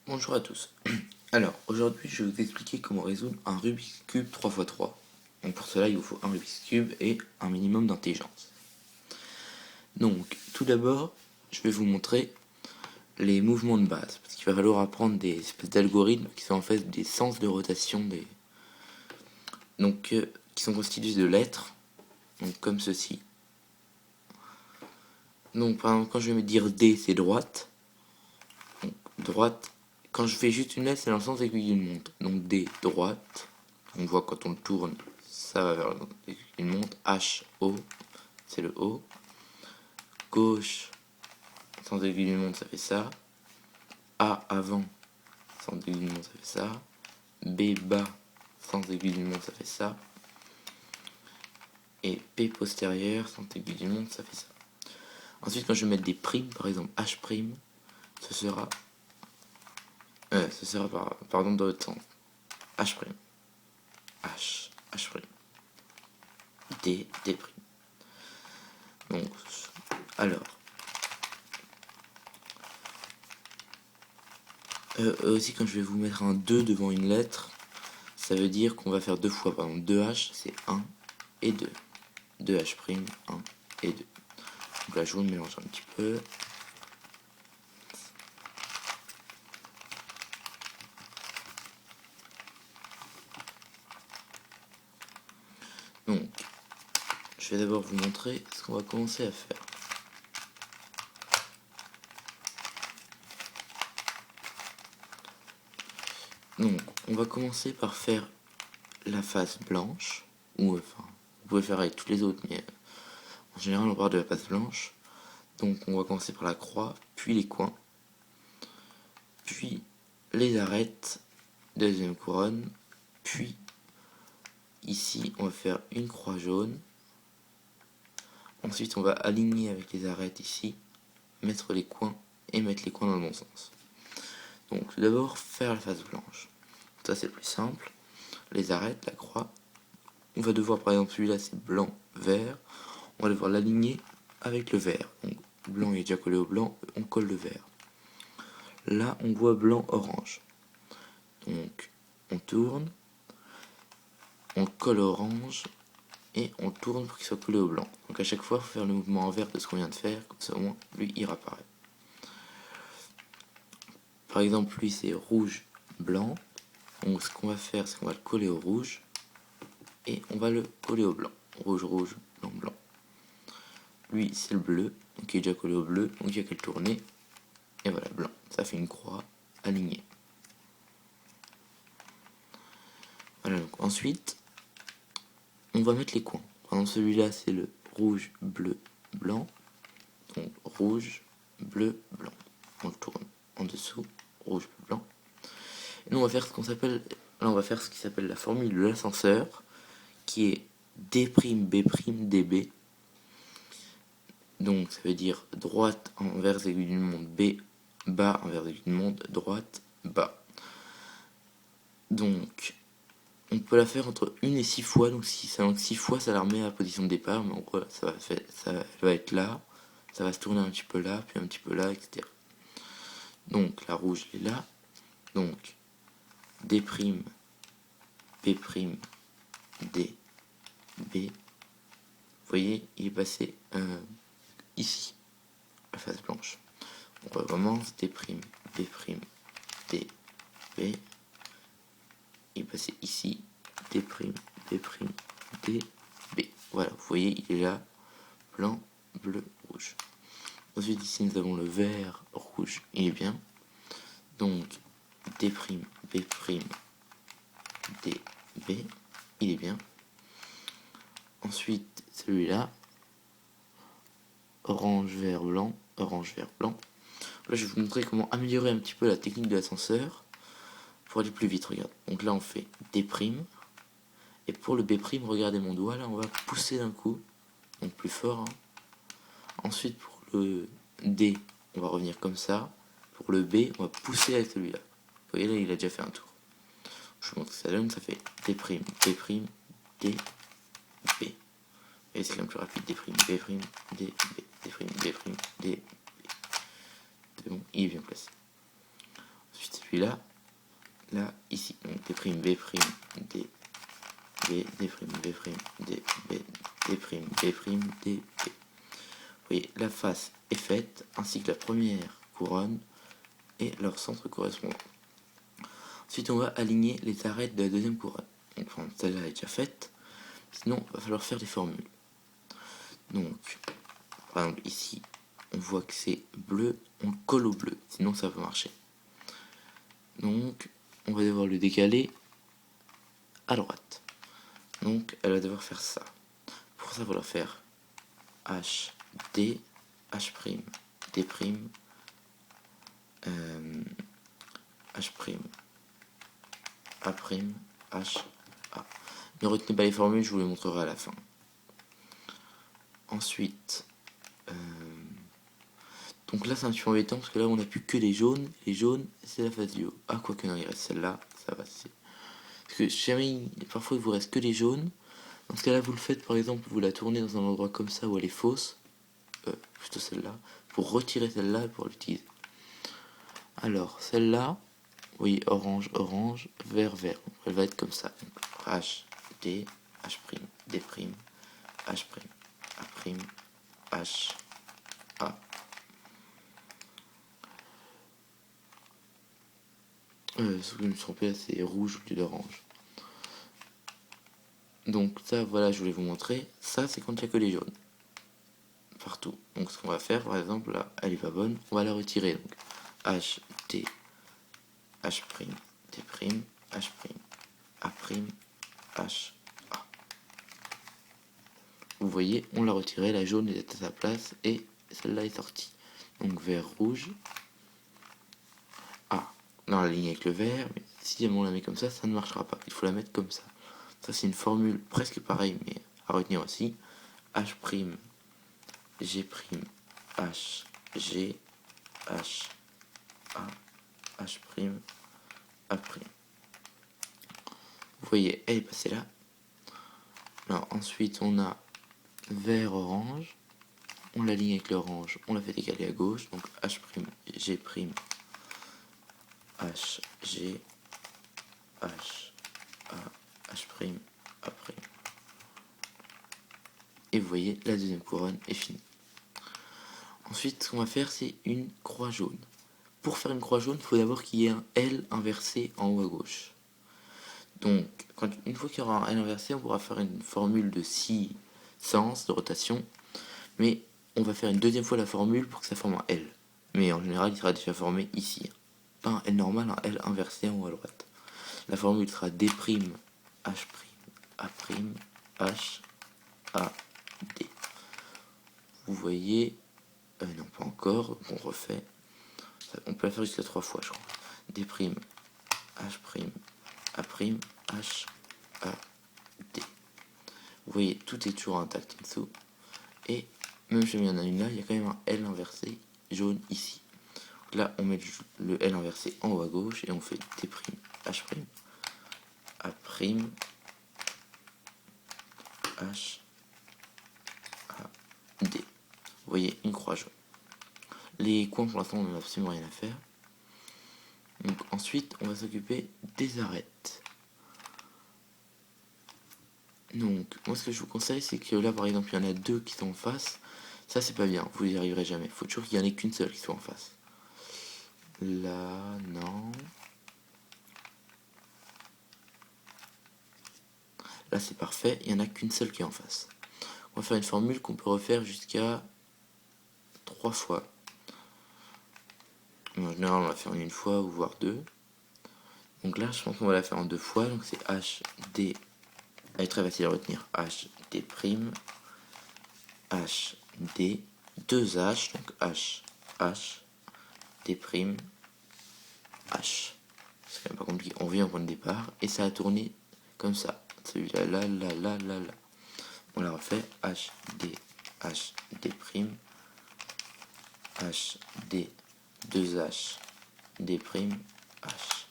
Bonjour à tous. Alors, aujourd'hui, je vais vous expliquer comment résoudre un Rubik's Cube 3x3. Donc pour cela, il vous faut un Rubik's Cube et un minimum d'intelligence. Donc, tout d'abord, je vais vous montrer les mouvements de base, parce qu'il va falloir apprendre des espèces d'algorithmes qui sont en fait des sens de rotation qui sont constitués de lettres, donc comme ceci. Donc par exemple, quand je vais me dire D, c'est droite. Donc, droite. Quand je fais juste une lettre, c'est dans le sens aiguille d'une montre. Donc D, droite. On voit quand on le tourne, ça va vers l'aiguille d'une montre. H, O, c'est le O. Gauche, sans aiguille d'une montre, ça fait ça. A, avant, sans aiguille d'une montre, ça fait ça. B, bas, sans aiguille d'une montre, ça fait ça. Et P, postérieur, sans aiguille d'une montre, ça fait ça. Ensuite, quand je vais mettre des primes, par exemple H', ce sera pardon, dans l'autre sens. H'. H'. D'. Donc, alors. Aussi, quand je vais vous mettre un 2 devant une lettre, ça veut dire qu'on va faire deux fois. Par exemple, 2H, c'est 1 et 2. 2H', 1 et 2. Donc là, je vous le mélange un petit peu. Donc, je vais d'abord vous montrer ce qu'on va commencer à faire. Donc, on va commencer par faire la face blanche, ou enfin, vous pouvez faire avec toutes les autres, mais en général, on part de la face blanche. Donc, on va commencer par la croix, puis les coins, puis les arêtes, deuxième couronne, puis ici, on va faire une croix jaune. Ensuite, on va aligner avec les arêtes ici, mettre les coins et mettre les coins dans le bon sens. Donc, tout d'abord, faire la face blanche. Ça, c'est le plus simple. Les arêtes, la croix. On va devoir, par exemple, celui-là, c'est blanc, vert. On va devoir l'aligner avec le vert. Donc, blanc est déjà collé au blanc, on colle le vert. Là, on voit blanc, orange. Donc, on tourne, on colle orange et on tourne pour qu'il soit collé au blanc. Donc, à chaque fois, il faut faire le mouvement envers de ce qu'on vient de faire, comme ça, au moins, lui, il réapparaît. Par exemple, lui, c'est rouge, blanc. Donc, ce qu'on va faire, c'est qu'on va le coller au rouge et on va le coller au blanc. Rouge, rouge, blanc, blanc. Lui, c'est le bleu, donc il est déjà collé au bleu, donc il n'y a qu'à le tourner. Et voilà, blanc. Ça fait une croix alignée. Voilà, donc ensuite, on va mettre les coins. Par exemple, celui-là, c'est le rouge, bleu, blanc. Donc rouge, bleu, blanc. On le tourne en dessous, rouge, bleu, blanc. Et nous, on va faire ce qui s'appelle la formule de l'ascenseur, qui est D', B', DB. Donc ça veut dire droite envers aiguille d'une montre, B, bas envers aiguille d'une montre, droite, bas. Donc on peut la faire entre 1 et 6 fois, donc si ça manque 6 fois, ça la remet à la position de départ, mais en gros, elle va être là, ça va se tourner un petit peu là, puis un petit peu là, etc. Donc la rouge elle est là, donc D', B', D, B. Vous voyez, il est passé ici, la face blanche. On recommence D', B', D, B. Il est passé ici, D', B', D, B. Voilà, vous voyez, il est là, blanc, bleu, rouge. Ensuite, ici, nous avons le vert, rouge, il est bien. Donc, D', B', D, B, il est bien. Ensuite, celui-là, orange, vert, blanc, orange, vert, blanc. Là, je vais vous montrer comment améliorer un petit peu la technique de l'ascenseur pour aller plus vite, regarde. Donc là, on fait D'. Et pour le B', regardez mon doigt, là, on va pousser d'un coup. Donc plus fort. Hein. Ensuite, pour le D, on va revenir comme ça. Pour le B, on va pousser avec celui-là. Vous voyez, là, il a déjà fait un tour. Je vous montre ce que ça donne. Ça fait D', D, B. Et c'est quand même plus rapide. D', B', D, B, D', B', D, B. C'est bon, il est bien placé. Ensuite, celui-là, là, ici. Donc D', B', D, B, D', B', D, B, D', B', D, B. Vous voyez, la face est faite, ainsi que la première couronne et leur centre correspondant. Ensuite, on va aligner les arêtes de la deuxième couronne. Donc, celle-là est déjà faite. Sinon, il va falloir faire des formules. Donc, par exemple, ici, on voit que c'est bleu, on le colle au bleu. Sinon, ça va marcher. Donc, on va devoir le décaler à droite. Donc, elle va devoir faire ça. Pour ça, il va falloir faire H, D, H', D', H', A', H, A. Ne retenez pas les formules, je vous les montrerai à la fin. Ensuite, donc là c'est un petit peu embêtant parce que là on n'a plus que les jaunes. Les jaunes, c'est la face du haut. Ah, quoique non, il reste celle-là, ça va. Parce que jamais, parfois il vous reste que les jaunes. Dans ce cas-là, vous le faites par exemple, vous la tournez dans un endroit comme ça où elle est fausse, plutôt celle-là, pour retirer celle-là et pour l'utiliser. Alors, celle-là, vous voyez, orange, orange, vert, vert. Elle va être comme ça. Donc, H, D, H', D', H', A', H, A. Ce que je me suis trompé, c'est rouge au lieu d'orange. Donc ça, voilà, je voulais vous montrer. Ça, c'est quand il n'y a que les jaunes. Partout. Donc ce qu'on va faire, par exemple, là, elle est pas bonne. On va la retirer. Donc H, D, H', D', H', A', H, A. Vous voyez, on l'a retiré, la jaune est à sa place et celle-là est sortie. Donc vert, rouge, A. Dans la ligne avec le vert, mais si on la met comme ça ne marchera pas. Il faut la mettre comme ça. Ça, c'est une formule presque pareille, mais à retenir aussi. H', G', H, G, H, A, H', A'. Vous voyez, elle est passée là. Alors, ensuite, on a vert, orange. On l'aligne avec l'orange, on la fait décaler à gauche. Donc H', G', H, G, H, A, H', A'. Et vous voyez, la deuxième couronne est finie. Ensuite, ce qu'on va faire, c'est une croix jaune. Pour faire une croix jaune, il faut d'abord qu'il y ait un L inversé en haut à gauche. Donc, une fois qu'il y aura un L inversé, on pourra faire une formule de 6 sens de rotation. Mais on va faire une deuxième fois la formule pour que ça forme un L. Mais en général, il sera déjà formé ici. Pas un L normal, un L inversé en haut à droite. La formule sera D', H', A', H, A, D. Vous voyez, non pas encore, on refait. On peut la faire jusqu'à 3 fois, je crois. D', H', A', H, A, D. Vous voyez, tout est toujours intact en dessous. Et même si il y en a une là, il y a quand même un L inversé jaune ici. Donc là, on met le L inversé en haut à gauche et on fait D', H', A', H, A, D. Vous voyez, une croix jaune. Les coins, pour l'instant, on n'a absolument rien à faire. Donc ensuite, on va s'occuper des arêtes. Donc, moi, ce que je vous conseille, c'est que là, par exemple, il y en a 2 qui sont en face. Ça, c'est pas bien, vous n'y arriverez jamais. Il faut toujours qu'il n'y en ait qu'une seule qui soit en face. Là, non. Là, c'est parfait, il n'y en a qu'une seule qui est en face. On va faire une formule qu'on peut refaire jusqu'à 3 fois. En général, on va faire en une fois ou voire 2. Donc là, je pense qu'on va la faire en 2 fois. Donc c'est H, D. Elle est très facile à retenir. H, D', H, D, 2 H. Donc H, H, D', H. C'est quand même pas compliqué. On vient au point de départ et ça a tourné comme ça. Celui-là, là, là, là, là, là. On la refait. H, D, D', H, D, 2 H, D', H.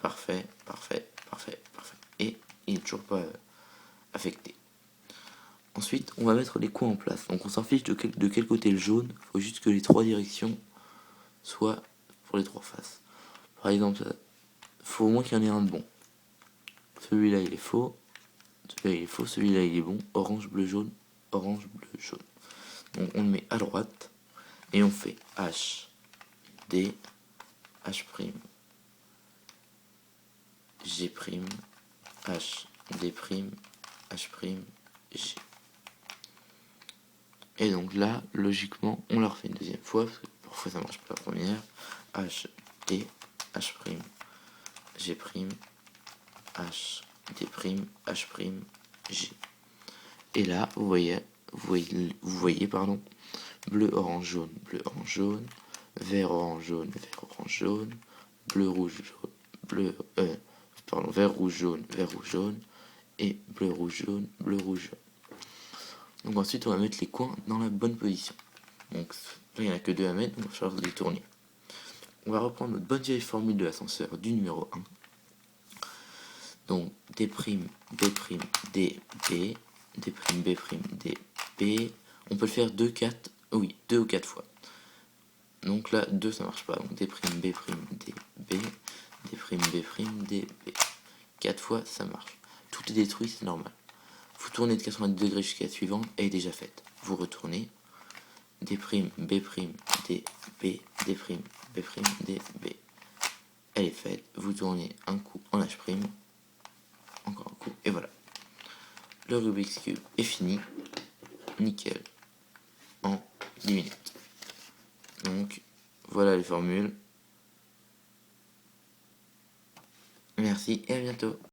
Parfait, parfait, parfait, parfait. Et il n'est toujours pas affecté. Ensuite, on va mettre les coins en place. Donc on s'en fiche de quel côté le jaune. Il faut juste que les 3 directions soient pour les 3 faces. Par exemple, faut au moins qu'il y en ait un de bon. Celui-là il est faux, celui-là il est faux, celui-là il est bon. Orange, bleu, jaune, orange, bleu, jaune. Donc on le met à droite et on fait H, D, H', G', H, D', H', G. Et donc là, logiquement, on le refait une deuxième fois, parce que parfois ça marche pas la première. H, D, H', G', H, D', H', G. Et là, vous voyez, pardon, bleu, orange, jaune, vert, orange, jaune, bleu, rouge, jaune, vert, rouge, jaune, et bleu, rouge, jaune, bleu, rouge, jaune. Donc ensuite, on va mettre les coins dans la bonne position. Donc là, il n'y en a que 2 à mettre, donc on va falloir les tourner. On va reprendre notre bonne vieille formule de l'ascenseur du numéro 1. Donc D', B', D, B, D', B', D, B. On peut le faire 2 ou 4 fois. Donc là, 2 ça marche pas. Donc D', B', D, B, D', B', D, B. 4 fois ça marche. Tout est détruit, c'est normal. Vous tournez de 90 degrés jusqu'à la suivante, elle est déjà faite. Vous retournez. D', B', D, B, D', B', D, B. Elle est faite. Vous tournez un coup en H', encore un coup, et voilà. Le Rubik's Cube est fini. Nickel. En 10 minutes. Donc, voilà les formules. Merci et à bientôt.